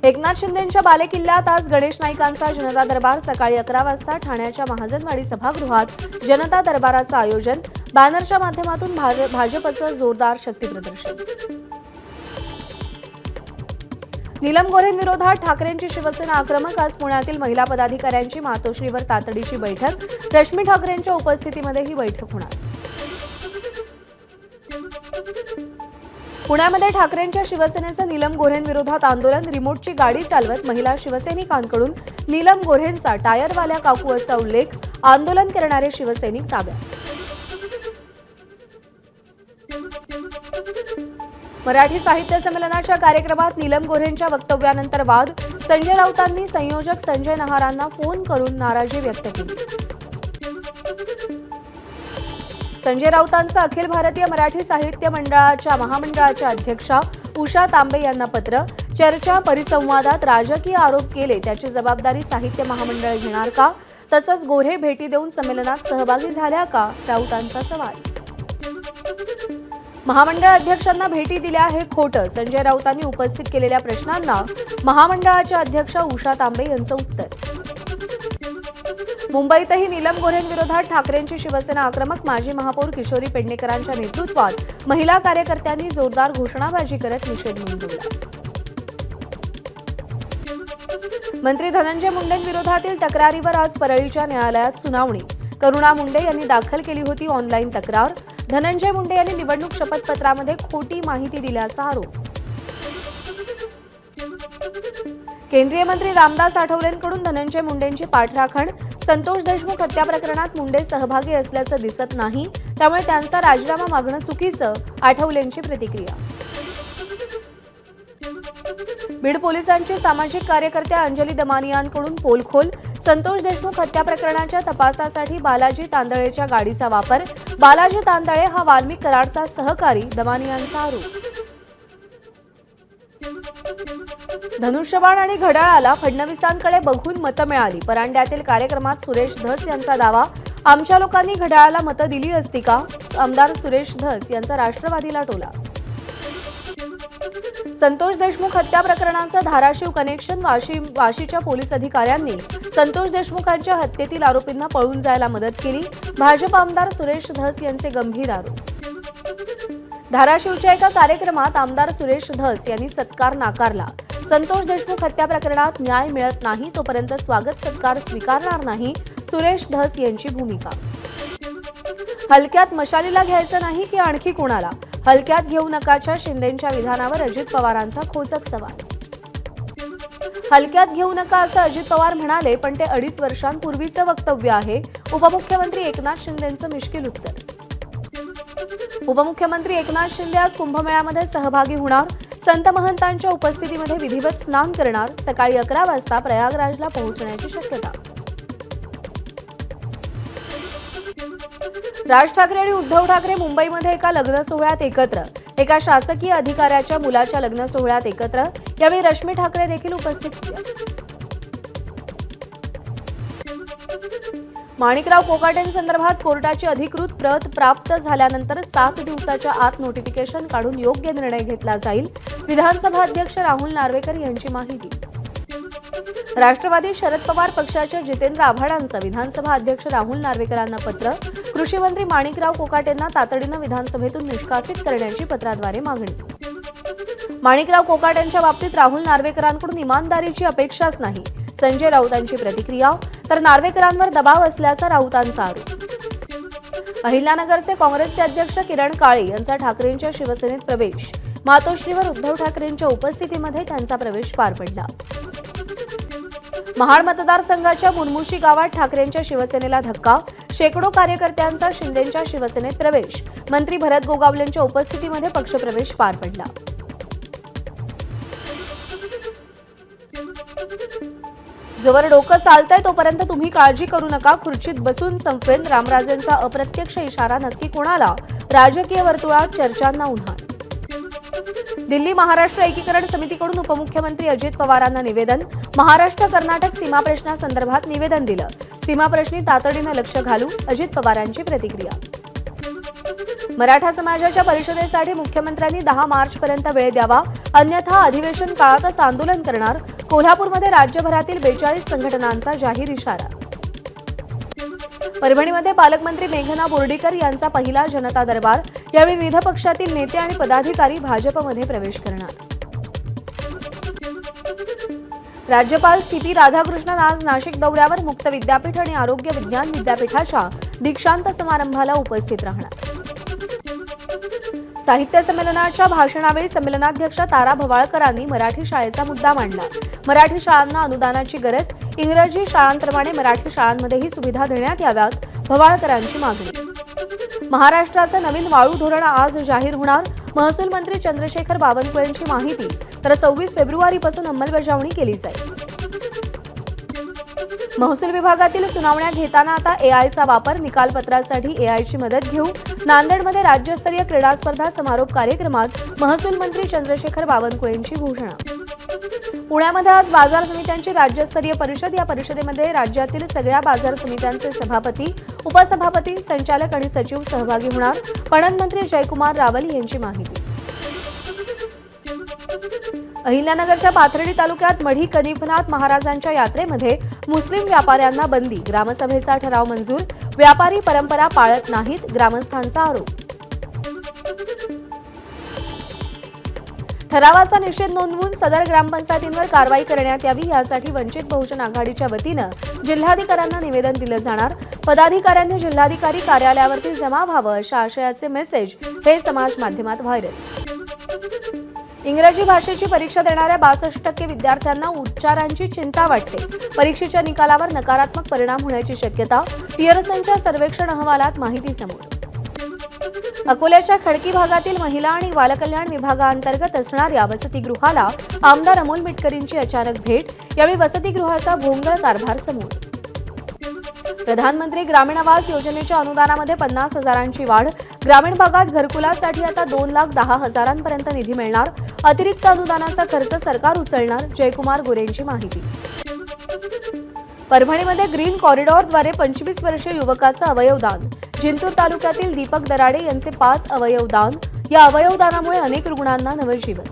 एकनाथ शिंदेंच्या बालेकिल्ल्यात आज गणेश नाईकांचा जनता दरबार सकाळी 11 वाजता ठाण्याच्या महाजनवाडी सभागृहात जनता दरबाराचं आयोजन, बॅनरच्या माध्यमातून भाजपचं जोरदार शक्तीप्रदर्शन। नीलम गोऱ्हेंविरोधात ठाकरेंची शिवसेना आक्रमक, आज पुण्यातील महिला पदाधिकाऱ्यांची मातोश्रीवर तातडीची बैठक, रश्मी ठाकरेंच्या उपस्थितीमध्ये ही बैठक होणार। पुण्यामध्ये ठाकरेंच्या शिवसेनेचं नीलम गोऱ्हेंविरोधात आंदोलन, रिमोटची गाडी चालवत महिला शिवसैनिकांकडून नीलम गोऱ्हेंचा टायरवाल्या काकू असा उल्लेख, आंदोलन करणारे शिवसैनिक ताब्यात। मराठी साहित्य संमेलनाच्या कार्यक्रमात नीलम गोऱ्हेंच्या वक्तव्यानंतर वाद, संजय राऊतांनी संयोजक संजय नहारांना फोन करून नाराजी व्यक्त केली। संजय राऊतांचं अखिल भारतीय मराठी साहित्य मंडळाच्या महामंडळाच्या अध्यक्षा उषा तांबे यांना पत्र, चर्चा परिसंवादात राजकीय आरोप केले त्याची जबाबदारी साहित्य महामंडळ घेणार का? तसंच गोऱ्हे भेटी देऊन संमेलनात सहभागी झाल्या का? राऊतांचा सवाल। महामंडळ अध्यक्षांना भेटी दिल्या हे खोटं, संजय राऊतांनी उपस्थित केलेल्या प्रश्नांना महामंडळाच्या अध्यक्षा उषा तांबे यांचं उत्तर। मुंबईतही नीलम गोऱ्हेंविरोधात ठाकरेंची शिवसेना आक्रमक, माजी महापौर किशोरी पेडणेकरांच्या नेतृत्वात महिला कार्यकर्त्यांनी जोरदार घोषणाबाजी करत निषेध नोंदवला। मंत्री धनंजय मुंडेंविरोधातील तक्रारीवर आज परळीच्या न्यायालयात सुनावणी, करुणा मुंडे यांनी दाखल केली होती ऑनलाईन तक्रार, धनंजय मुंडे यांनी निवडणूक शपथपत्रामध्ये खोटी माहिती दिल्याचा आरोप। केंद्रीय मंत्री रामदास आठवलेंकडून धनंजय मुंडेंची पाठराखण, संतोष देशमुख हत्या प्रकरणात मुंडे सहभागी असल्याचं दिसत नाही, त्यामुळे त्यांचा राजीनामा मागणं चुकीचं, आठवलेंची प्रतिक्रिया। बीड पोलिसांची सामाजिक कार्यकर्त्या अंजली दमानियांकडून पोलखोल, संतोष देशमुख हत्या प्रकरणाच्या तपासासाठी बालाजी तांदळेच्या गाडीचा वापर, बालाजी तांदळे हा वाल्मिक कराडचा सहकारी, दमानियांचा आरोप। धनुष्यबाण आणि घड्याळाला फडणवीसांकडे बघून मतं मिळाली, परांड्यातील कार्यक्रमात सुरेश धस यांचा दावा, आमच्या लोकांनी घड्याळाला मतं दिली असती का? आमदार सुरेश धस यांचा राष्ट्रवादीला टोला। संतोष देशमुख हत्या प्रकरणाचं धाराशिव कनेक्शन, वाशीच्या पोलीस अधिकाऱ्यांनी संतोष देशमुखांच्या हत्येतील आरोपींना पळून जायला मदत केली, भाजप आमदार सुरेश धस यांचे गंभीर आरोप। धाराशिवच्या एका कार्यक्रमात आमदार सुरेश धस यांनी सत्कार नाकारला, संतोष देशमुख हत्या प्रकरणात न्याय मिळत नाही तोपर्यंत स्वागत सत्कार स्वीकारणार नाही, सुरेश धस यांची भूमिका। हलक्यात मशालीला घ्यायचं नाही की आणखी कोणाला? हलक्यात घेऊ नकाच्या शिंदेंच्या विधानावर अजित पवारांचा खोचक सवाल। हलक्यात घेऊ नका असं अजित पवार म्हणाले, पण ते 2.5 वर्षांपूर्वीचं वक्तव्य आहे, उपमुख्यमंत्री एकनाथ शिंदेंचं मिश्किल उत्तर। उपमुख्यमंत्री एकनाथ शिंदे आज कुंभमेळ्यामध्ये सहभागी होणार, संत महंतांच्या उपस्थितीमध्ये विधिवत स्नान करणार, सकाळी 11 वाजता प्रयागराजला पोहोचण्याची शक्यता। राज ठाकरे आणि उद्धव ठाकरे मुंबईमध्ये एका लग्न सोहळ्यात एकत्र, एका शासकीय अधिकाऱ्याच्या मुलाच्या लग्न सोहळ्यात एकत्र, यावेळी रश्मी ठाकरे देखील उपस्थित होत्या। माणिकराव कोकाटेंसंदर्भात कोर्टाची अधिकृत प्रत प्राप्त झाल्यानंतर 7 दिवसाच्या आत नोटिफिकेशन काढून योग्य निर्णय घेतला जाईल, विधानसभा अध्यक्ष राहुल नार्वेकर यांची माहिती। राष्ट्रवादी शरद पवार पक्षाच्या जितेंद्र आव्हाडांचं विधानसभा अध्यक्ष राहुल नार्वेकरांना पत्र, कृषी मंत्री माणिकराव कोकाटेंना तातडीनं विधानसभेतून निष्कासित करण्याची पत्राद्वारे मागणी। माणिकराव कोकाटेंच्या बाबतीत राहुल नार्वेकरांकडून इमानदारीची अपेक्षाच नाही, संजय राऊतांची प्रतिक्रिया, तर नार्वेकरांवर दबाव असल्याचा राऊतांचा आरोप। अहिल्यानगरचे काँग्रेसचे अध्यक्ष किरण काळे यांचा ठाकरेंच्या शिवसेनेत प्रवेश, मातोश्रीवर उद्धव ठाकरेंच्या उपस्थितीमध्ये त्यांचा प्रवेश पार पडला। महाड मतदारसंघाच्या मुनमुशी गावात ठाकरेंच्या शिवसेनेला धक्का, शेकडो कार्यकर्त्यांचा शिंदेंच्या शिवसेनेत प्रवेश, मंत्री भरत गोगावलेंच्या उपस्थितीमध्ये पक्षप्रवेश पार पडला। जोवर डोकं चालतंय तोपर्यंत तुम्ही काळजी करू नका, खुर्चीत बसून संपवेन, रामराजेंचा अप्रत्यक्ष इशारा नक्की कोणाला? राजकीय वर्तुळात चर्चांना उधाण। दिल्ली महाराष्ट्र एकीकरण समितीकडून उपमुख्यमंत्री अजित पवारांना निवेदन, महाराष्ट्र कर्नाटक सीमाप्रश्नासंदर्भात निवेदन दिलं, सीमाप्रश्नी तातडीनं लक्ष घालू, अजित पवारांची प्रतिक्रिया। मराठा समाजाच्या परिषदेसाठी मुख्यमंत्र्यांनी 10 मार्चपर्यंत वेळ द्यावा, अन्यथा अधिवेशन काळातच आंदोलन करणार. कोल्हापूरमध्ये राज्यभरातील 42 संघटनांचा जाहीर इशारा. परभणीमध्ये पालकमंत्री मेघना बोर्डीकर यांचा पहिला जनता दरबार. यावेळी विविध पक्षातील नेते आणि पदाधिकारी भाजपमध्ये प्रवेश करणार. राज्यपाल CP राधाकृष्णन आज नाशिक दौऱ्यावर. मुक्त विद्यापीठ आणि आरोग्य विज्ञान विद्यापीठाच्या दीक्षांत समारंभाला उपस्थित राहणार. साहित्य संमेलनाच्या भाषणावेळी संमेलनाध्यक्ष तारा भवाळकरांनी मराठी शाळेचा मुद्दा मांडला. मराठी शाळांना अनुदानाची गरज, इंग्रजी शाळांप्रमाणे मराठी शाळांमध्येही सुविधा देण्यात याव्यात, भवाळकरांची मागणी. महाराष्ट्राचं नवीन वाळू धोरण आज जाहीर होणार. महसूल मंत्री चंद्रशेखर बावनकुळेंची माहिती. तर 26 फेब्रुवारीपासून अंमलबजावणी केली जाईल. महसूल विभागातील सुनावण्या घेताना आता AI चा वापर. निकालपत्रासाठी AI ची मदत घेऊ. नांदेडमध्ये राज्यस्तरीय क्रीडा स्पर्धा समारोप कार्यक्रमात महसूल मंत्री चंद्रशेखर बावनकुळेंची घोषणा. पुण्यामध्ये आज बाजार समित्यांची राज्यस्तरीय परिषद. या परिषदेमध्ये राज्यातील सगळ्या बाजार समित्यांचे सभापती, उपसभापती, संचालक आणि सचिव सहभागी होणार. पणन मंत्री जयकुमार रावल यांची माहिती. अहिल्यानगरच्या पाथर्डी तालुक्यात मढी कनिफनाथ महाराजांच्या यात्रेमध्ये मुस्लिम व्यापाऱ्यांना बंदी. ग्रामसभेचा ठराव मंजूर. व्यापारी परंपरा पाळत नाहीत, ग्रामस्थांचा आरोप. ठरावाचा निषेध नोंदवून सदर ग्रामपंचायतींवर कारवाई करण्यात यावी, यासाठी वंचित बहुजन आघाडीच्या वतीनं जिल्हाधिकाऱ्यांना निवेदन दिलं जाणार. पदाधिकाऱ्यांनी जिल्हाधिकारी कार्यालयावरती जमा व्हावं अशा आशयाचे मेसेज हे समाज माध्यमात व्हायरल. इंग्रजी भाषेची परीक्षा देणाऱ्या 62% विद्यार्थ्यांना उच्चारांची चिंता वाटते. परीक्षेच्या निकालावर नकारात्मक परिणाम होण्याची शक्यता. पियर्सनच्या सर्वेक्षण अहवालात माहिती समोर. अकोल्याच्या खडकी भागातील महिला आणि बालकल्याण विभागाअंतर्गत असणाऱ्या वसतिगृहाला आमदार अमोल मिटकरींची अचानक भेट. यावेळी वसतिगृहाचा भोंगळ कारभार समोर. प्रधानमंत्री ग्रामीण आवास योजनेच्या अनुदानामध्ये 50,000ची वाढ. ग्रामीण भागात घरकुलासाठी आता 2,10,000पर्यंत निधी मिळणार. अतिरिक्त अनुदानाचा खर्च सरकार उचलणार. जयकुमार गोरेंची माहिती. परभणीमध्ये ग्रीन कॉरिडॉरद्वारे 25 वर्षीय युवकाचं अवयवदान. जिंतूर तालुक्यातील दीपक दराडे यांचे 5 अवयवदान. या अवयवदानामुळे अनेक रुग्णांना नवजीवन.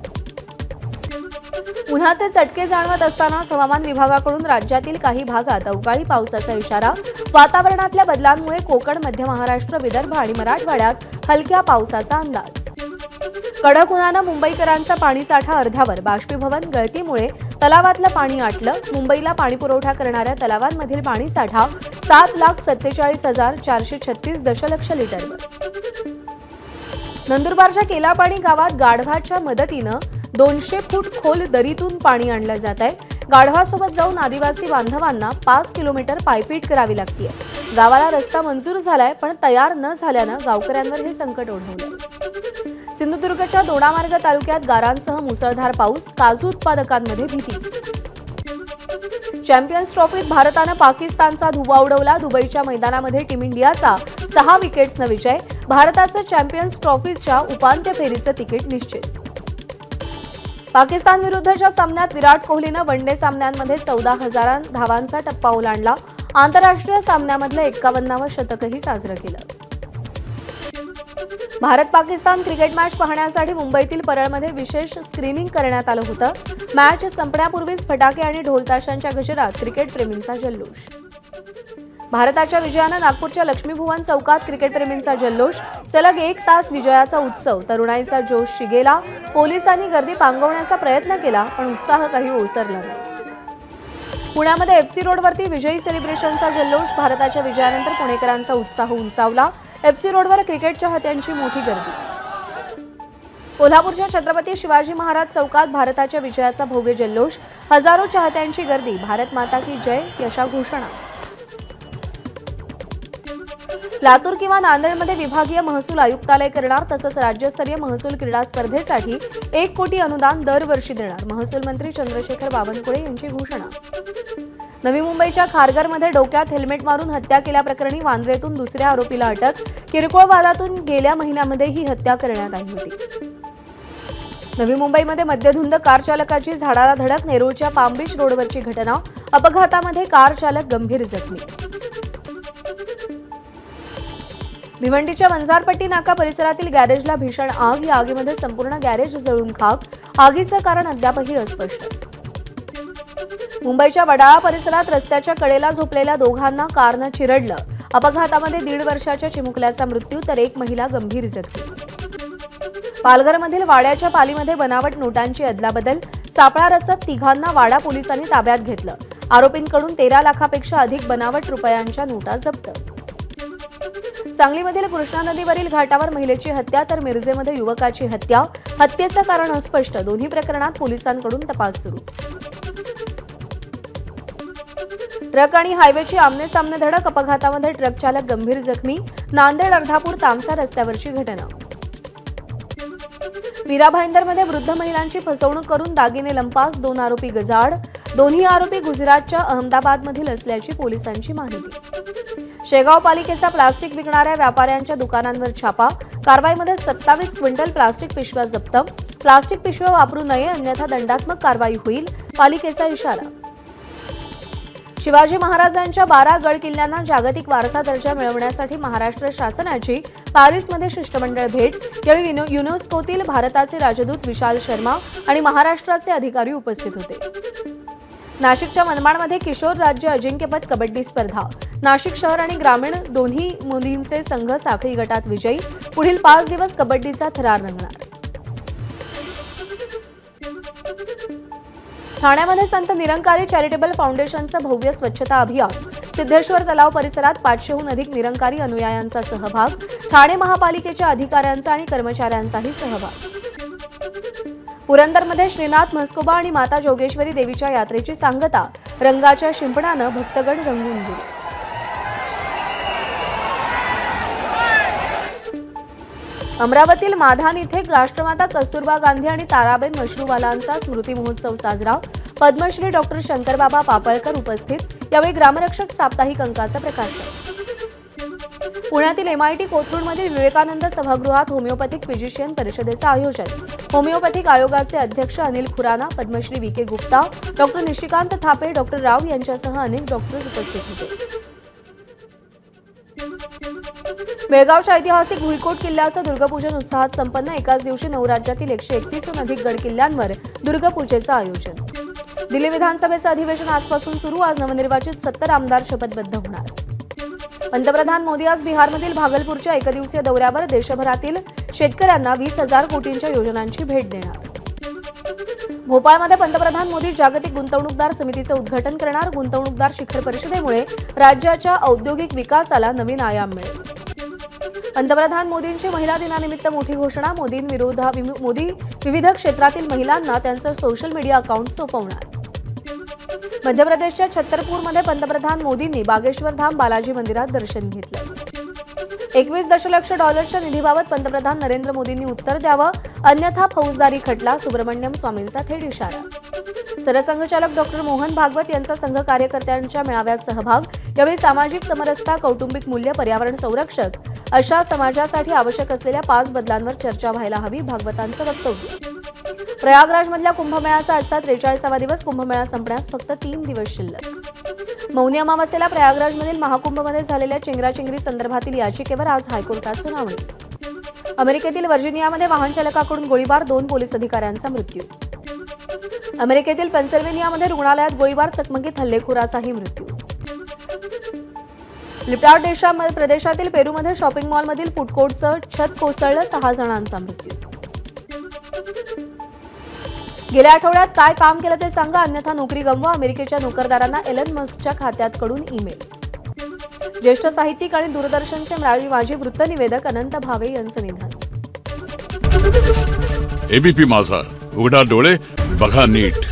उन्हाचे चटके जाणवत असतानाच हवामान विभागाकडून राज्यातील काही भागात अवकाळी पावसाचा इशारा. वातावरणातल्या बदलांमुळे कोकण, मध्य महाराष्ट्र, विदर्भ आणि मराठवाड्यात हलक्या पावसाचा अंदाज. कडक उन्हानं मुंबईकरांचा पाणीसाठा अर्ध्यावर. बाष्पीभवन गळतीमुळे तलावातलं पाणी आटलं. मुंबईला पाणीपुरवठा करणाऱ्या तलावांमधील पाणीसाठा 7,47,436 दशलक्ष लिटरवर. नंदुरबारच्या केलापाणी गावात गाढवाच्या मदतीनं 200 फूट खोल दरीतून पाणी आणलं जात आहे. गाढवासोबत जाऊन आदिवासी बांधवांना 5 किलोमीटर पायपीट करावी लागतेय. गावाला रस्ता मंजूर झालाय, पण तयार न झाल्यानं गावकऱ्यांवर हे संकट ओढवलंय. सिंधुदुर्गच्या दोडामार्ग तालुक्यात गारांसह मुसळधार पाऊस. काजू उत्पादकांमध्ये भीती. चॅम्पियन्स ट्रॉफीत भारतानं पाकिस्तानचा धुव्वा उडवला. दुबईच्या मैदानामध्ये टीम इंडियाचा 6 विकेट्सनं विजय. भारताचं चॅम्पियन्स ट्रॉफीच्या उपांत्य फेरीचं तिकीट निश्चित. पाकिस्तान विरुद्धच्या सामन्यात विराट कोहलीनं वनडे सामन्यांमध्ये 14,000 धावांचा टप्पा ओलांडला. आंतरराष्ट्रीय सामन्यामधलं 51वं शतकही साजरं केलं. भारत पाकिस्तान क्रिकेट मॅच पाहण्यासाठी मुंबईतील परळमध्ये विशेष स्क्रीनिंग करण्यात आलं होतं. मॅच संपण्यापूर्वीच फटाके आणि ढोलताशांच्या गजरात क्रिकेटप्रेमींचा जल्लोष. भारताच्या विजयानं नागपूरच्या लक्ष्मीभुवन चौकात क्रिकेटप्रेमींचा जल्लोष. सलग 1 तास विजयाचा उत्सव. तरुणाईचा जोश शिगेला. पोलिसांनी गर्दी पांगवण्याचा प्रयत्न केला, पण उत्साह काही ओसरला नाही. पुण्यामध्ये FC रोडवरती विजयी सेलिब्रेशनचा जल्लोष. भारताच्या विजयानंतर पुणेकरांचा उत्साह उंचावला. FC रोडवर क्रिकेट चाहत्यांची मोठी गर्दी. कोल्हापूरच्या छत्रपती शिवाजी महाराज चौकात भारताच्या विजयाचा भव्य जल्लोष. हजारो चाहत्यांची गर्दी. भारत माता की जय अशा घोषणा. लातूर किंवा नांदेडमध्ये विभागीय महसूल आयुक्तालय करणार. तसंच राज्यस्तरीय महसूल क्रीडा स्पर्धेसाठी 1 कोटी अनुदान दरवर्षी देणार. महसूल मंत्री चंद्रशेखर बावनकुळे यांची घोषणा. नवी मुंबईच्या खारघरमध्ये डोक्यात हेल्मेट मारून हत्या केल्याप्रकरणी वांद्रेतून दुसऱ्या आरोपीला अटक. किरकोळ वादातून गेल्या महिन्यामध्ये ही हत्या करण्यात आली होती. नवी मुंबईमध्ये मद्यधुंद कार चालकाची झाडाला धडक. नेरूळच्या पाम बीच रोडवरची घटना. अपघातामध्ये कार चालक गंभीर जखमी. भिवंडीच्या वंजारपट्टी नाका परिसरातील गॅरेजला भीषण आग. या आगीमध्ये संपूर्ण गॅरेज जळून खाक. आगीचं कारण अद्यापही अस्पष्ट. मुंबईच्या वडाळा परिसरात रस्त्याच्या कडेला झोपलेल्या दोघांना कारनं चिरडलं. अपघातामध्ये 1.5 वर्षाच्या चिमुकल्याचा मृत्यू तर एक महिला गंभीर जखमी. पालघरमधील वाड्याच्या पालीमध्ये बनावट नोटांची अदलाबदल. सापळा रचत तिघांना वाडा पोलिसांनी ताब्यात घेतलं. आरोपींकडून 13 लाखापेक्षा अधिक बनावट रुपयांच्या नोटा जप्त. सांगलीमधील कृष्णा नदीवरील घाटावर महिलेची हत्या तर मिरजेमध्ये युवकाची हत्या. हत्येचं कारण अस्पष्ट. दोन्ही प्रकरणात पोलिसांकडून तपास सुरू. ट्रक आणि हायवेची आमने-सामने धडक. अपघातामध्ये ट्रक चालक गंभीर जखमी. नांदेड अर्धापूर तामसा रस्त्यावरची घटना. मीरा भाईंदरमध्ये वृद्ध महिलांची फसवणूक करून दागिने लंपास. 2 आरोपी गजाआड. दोन्ही आरोपी गुजरातच्या अहमदाबादमधील असल्याची पोलिसांची माहिती. शेगाव पालिकेचा प्लास्टिक विकणाऱ्या व्यापाऱ्यांच्या दुकानांवर छापा. कारवाईमध्ये 27 क्विंटल प्लास्टिक पिशव्या जप्त. प्लास्टिक पिशव्या वापरू नये अन्यथा दंडात्मक कारवाई होईल. पालिकेचा इशारा. शिवाजी महाराजांच्या 12 गड किल्ल्यांना जागतिक वारसा दर्जा मिळवण्यासाठी महाराष्ट्र शासनाची पॅरिसमध्ये शिष्टमंडळ भेट. यावेळी युनेस्कोतील भारताचे राजदूत विशाल शर्मा आणि महाराष्ट्राचे अधिकारी उपस्थित होते. नाशिकच्या मनमाडमध्ये किशोर राज्य अजिंक्यपद कबड्डी स्पर्धा. नाशिक शहर आणि ग्रामीण दोन्ही मुलींचे संघ साखळी गटात विजयी. पुढील 5 दिवस कबड्डीचा थरार रंगणार. ठाण्यामध्ये संत निरंकारी चॅरिटेबल फाउंडेशनचं भव्य स्वच्छता अभियान. सिद्धेश्वर तलाव परिसरात 500हून अधिक निरंकारी अनुयायांचा सहभाग. ठाणे महापालिकेच्या अधिकाऱ्यांचा आणि कर्मचाऱ्यांचाही सहभाग. पुरंदरमध्ये श्रीनाथ म्हस्कोबा आणि माता जोगेश्वरी देवीच्या यात्रेची सांगता. रंगाच्या शिंपणानं भक्तगण रंगून गेले. अमरावतीतील माधान इथे राष्ट्रमाता कस्तुरबा गांधी आणि ताराबेन मशरूवालांचा स्मृती महोत्सव साजरा. पद्मश्री डॉक्टर शंकरबाबा पापळकर उपस्थित. यावेळी ग्रामरक्षक साप्ताहिक अंकाचं प्रकाशन. पुण्यातील MIT कोथरूडमधील विवेकानंद सभागृहात होमिओपॅथिक फिजिशियन परिषदेचं आयोजन. होमिओपॅथिक आयोगाचे अध्यक्ष Anil Khurana, Padmashri VK Gupta, doctor Nishikant Thape, doctor Rao यांच्यासह अनेक डॉक्टर्स उपस्थित होते. बेळगावच्या ऐतिहासिक भुईकोट किल्ल्याचं दुर्गपूजन उत्साहात संपन्न. एकाच दिवशी 9 राज्यातील 131हून अधिक गड किल्ल्यांवर दुर्गपूजेचं आयोजन. दिल्ली विधानसभेचं अधिवेशन आजपासून सुरू. आज नवनिर्वाचित 70 आमदार शपथबद्ध होणार. पंतप्रधान मोदी आज बिहारमधील भागलपूरच्या एकदिवसीय दौऱ्यावर. देशभरातील शेतकऱ्यांना 20,000 कोटींच्या योजनांची भेट देणार. भोपाळमध्ये पंतप्रधान मोदी जागतिक गुंतवणूकदार समितीचं उद्घाटन करणार. गुंतवणूकदार शिखर परिषदेमुळे राज्याच्या औद्योगिक विकासाला नवीन आयाम मिळेल. पंतप्रधान मोदींची महिला दिनानिमित्त मोठी घोषणा. मोदी विविध क्षेत्रातील महिलांना त्यांचं सोशल मीडिया अकाउंट सोपवणार. मध्य प्रदेशच्या छत्तरपूरमध्ये पंतप्रधान मोदींनी बागेश्वर धाम बालाजी मंदिरात दर्शन घेतलं. $21 दशलक्ष निधीबाबत पंतप्रधान नरेंद्र मोदींनी उत्तर द्यावं अन्यथा फौजदारी खटला. सुब्रमण्यम स्वामींचा थेट इशारा. सरसंघचालक डॉक्टर मोहन भागवत यांचा संघ कार्यकर्त्यांच्या मेळाव्यात सहभाग. यावेळी सामाजिक समरसता, कौटुंबिक मूल्य, पर्यावरण संरक्षक अशा समाजासाठी आवश्यक असलेल्या 5 बदलांवर चर्चा व्हायला हवी. भागवतांचं वक्तव्य. प्रयागराजमधल्या कुंभमेळ्याचा आजचा 43वा दिवस. कुंभमेळा संपण्यास फक्त 3 दिवस शिल्लक. मौनी अमावस्येला प्रयागराजमधील महाकुंभमध्ये झालेल्या चेंगराचेंगरी संदर्भातील याचिकेवर आज हायकोर्टात सुनावणी. अमेरिकेतील व्हर्जिनियामध्ये वाहन चालकाकडून गोळीबार. 2 पोलीस अधिकाऱ्यांचा मृत्यू. अमेरिकेतील पेन्सिल्व्हेनियामध्ये रुग्णालयात गोळीबार. चकमकीत हल्लेखोराचाही मृत्यू. लिप्टाड प्रदेशातील पेरूमध्ये शॉपिंग मॉलमधील फूड कोर्टचं छत कोसळलं. 6 जणांचा मृत्यू. गेल्या आठवड्यात काय काम केलं ते सांगा अन्यथा नोकरी गमवा. अमेरिकेच्या नोकरदारांना एलन मस्कच्या खात्याकडून ईमेल. ज्येष्ठ साहित्यिक आणि दूरदर्शनचे माजी वृत्तनिवेदक अनंत भावे यांचं निधन. ABP माझा, उघडा डोळे बघा नीट.